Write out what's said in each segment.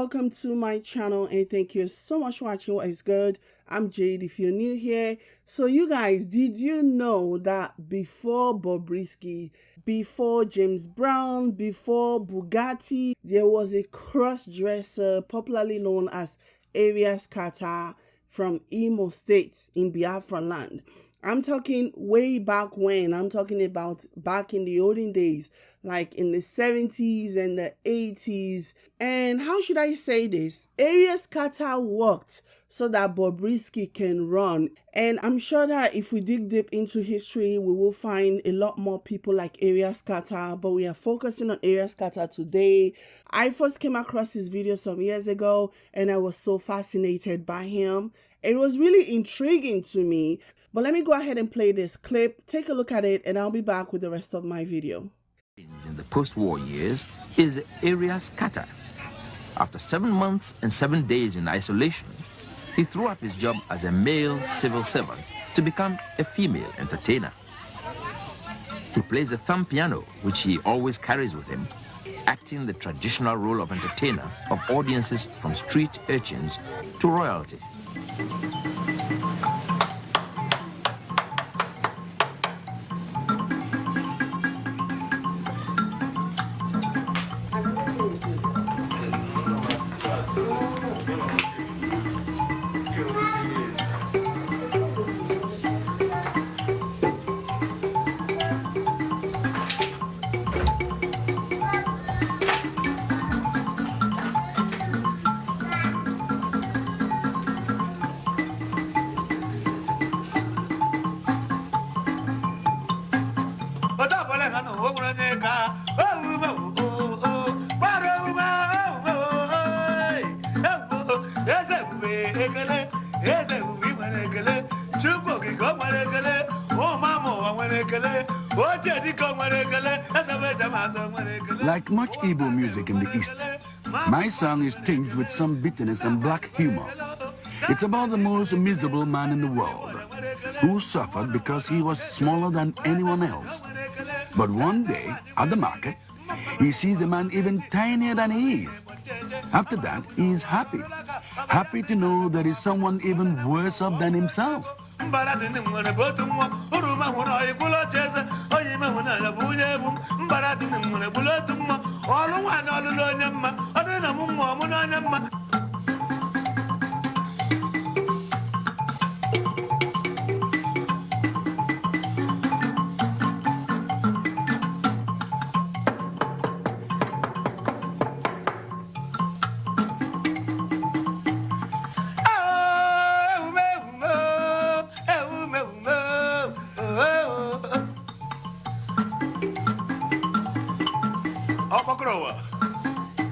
welcome to my channel, and thank you so much for watching. What is good? I'm Jade if you're new here. So you guys, did you know that before Bobrisky, before James Brown, before Bugatti, there was a cross-dresser popularly known as CR0ШŠ-DRESSER from Imo State in Biafra land? I'm talking way back when. I'm talking about back in the olden days, like in the 70s and the 80s. And how should I say this? CR0ШŠ-DRESSER worked so that Bobrisky can run. And I'm sure that if we dig deep into history, we will find a lot more people like CR0ШŠ-DRESSER, but we are focusing on CR0ШŠ-DRESSER today. I first came across his video some years ago, and I was so fascinated by him. It was really intriguing to me. But let me go ahead and play this clip, take a look at it, and I'll be back with the rest of my video. In the post-war years is CR0ШŠ-DRESSER. After 7 months and 7 days in isolation, he threw up his job as a male civil servant to become a female entertainer. He plays a thumb piano, which he always carries with him, acting the traditional role of entertainer of audiences from street urchins to royalty. Like much Igbo music in the East, my song is tinged with some bitterness and black humor. It's about the most miserable man in the world, who suffered because he was smaller than anyone else. But one day, at the market, he sees a man even tinier than he is. After that, he is happy. Happy to know there is someone even worse off than himself.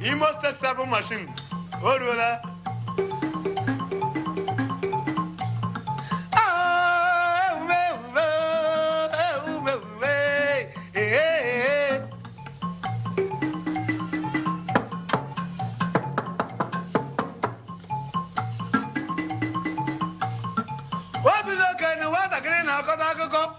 You must test that machine. What will I? What is okay? No, what I can now go.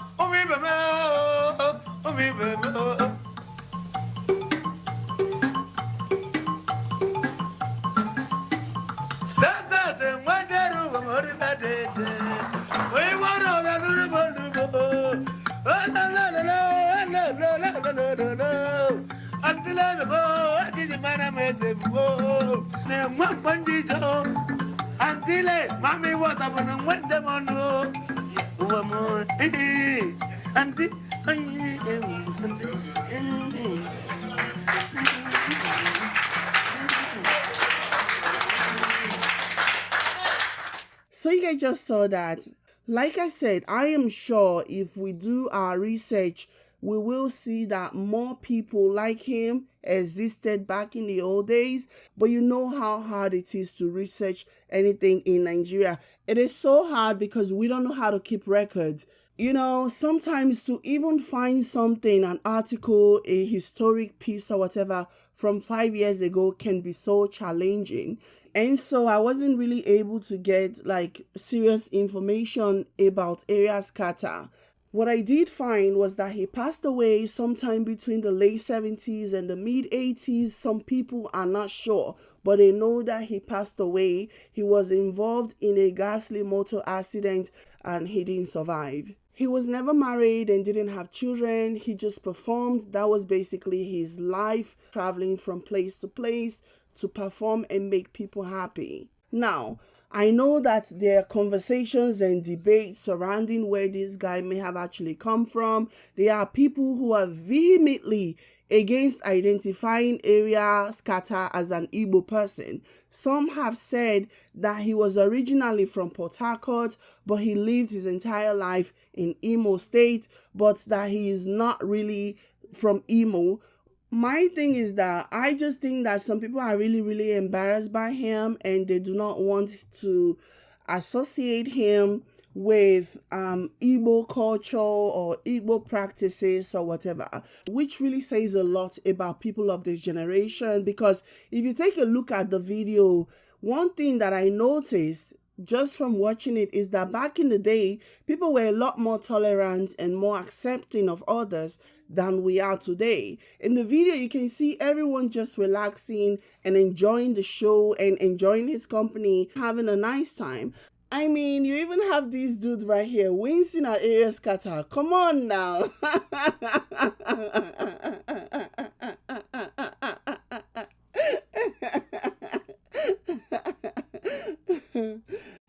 Mommy, what happened when them on So you guys just saw that. Like I said, I am sure if we do our research, we will see that more people like him existed back in the old days. But you know how hard it is to research anything in Nigeria. It is so hard because we don't know how to keep records. You know, sometimes to even find something, an article, a historic piece or whatever from 5 years ago can be so challenging. And so I wasn't really able to get like serious information about CR0ШŠ-DRESSER. What I did find was that he passed away sometime between the late 70s and the mid 80s. Some people are not sure, but they know that he passed away. He was involved in a ghastly motor accident and he didn't survive. He was never married and didn't have children. He just performed. That was basically his life, traveling from place to place to perform and make people happy. Now, I know that there are conversations and debates surrounding where this guy may have actually come from. There are people who are vehemently against identifying Area Scatter as an Igbo person. Some have said that he was originally from Port Harcourt, but he lived his entire life in Imo State, but that he is not really from Imo. My thing is that I just think that some people are really, really embarrassed by him and they do not want to associate him with Igbo culture or Igbo practices or whatever, which really says a lot about people of this generation. Because if you take a look at the video, one thing that I noticed just from watching it is that back in the day, people were a lot more tolerant and more accepting of others than we are today. In the video, you can see everyone just relaxing and enjoying the show and enjoying his company, having a nice time. I mean, you even have this dude right here wincing at Area Scatter. Come on now.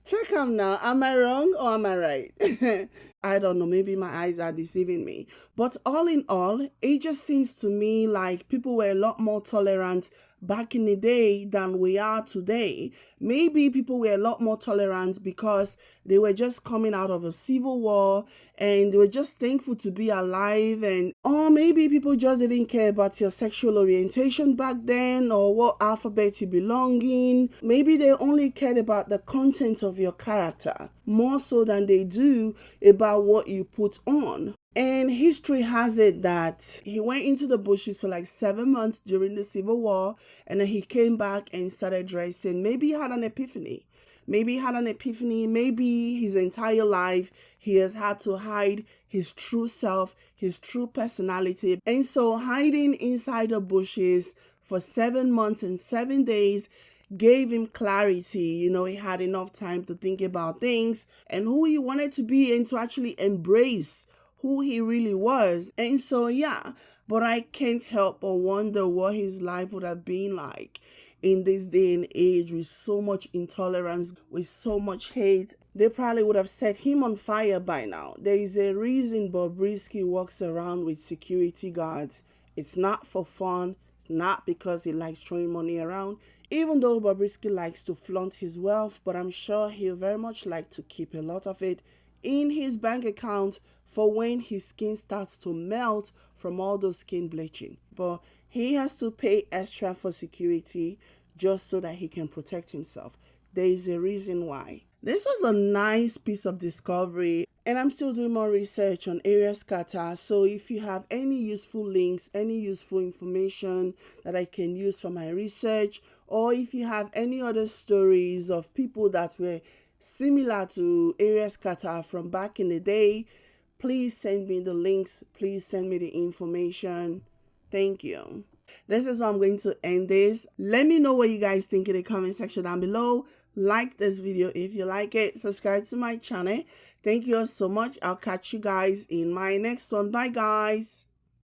Check him now. Am I wrong or am I right? I don't know. Maybe my eyes are deceiving me. But all in all, it just seems to me like people were a lot more tolerant back in the day than we are today. Maybe people were a lot more tolerant because they were just coming out of a civil war and they were just thankful to be alive, and or maybe people just didn't care about your sexual orientation back then or what alphabet you belong in. Maybe they only cared about the content of your character more so than they do about what you put on. And history has it that he went into the bushes for like 7 months during the Civil War, and then he came back and started dressing. Maybe he had an epiphany. Maybe his entire life he has had to hide his true self, his true personality. And so hiding inside the bushes for 7 months and 7 days gave him clarity. He had enough time to think about things and who he wanted to be and to actually embrace who he really was. And so, yeah, but I can't help but wonder what his life would have been like in this day and age with so much intolerance, with so much hate. They probably would have set him on fire by now. There is a reason Bobrisky walks around with security guards. It's not for fun. It's not because he likes throwing money around. Even though Bobrisky likes to flaunt his wealth, but I'm sure he'll very much like to keep a lot of it in his bank account for when his skin starts to melt from all those skin bleaching. But he has to pay extra for security just so that he can protect himself. There is a reason why. This was a nice piece of discovery, and I'm still doing more research on Area Scatter. So if you have any useful links, any useful information that I can use for my research, or if you have any other stories of people that were similar to Area Scatter from back in the day, please send me the links. Please send me the information. Thank you. This is how I'm going to end this. Let me know what you guys think in the comment section down below. Like this video if you like it. Subscribe to my channel. Thank you all so much. I'll catch you guys in my next one. Bye, guys.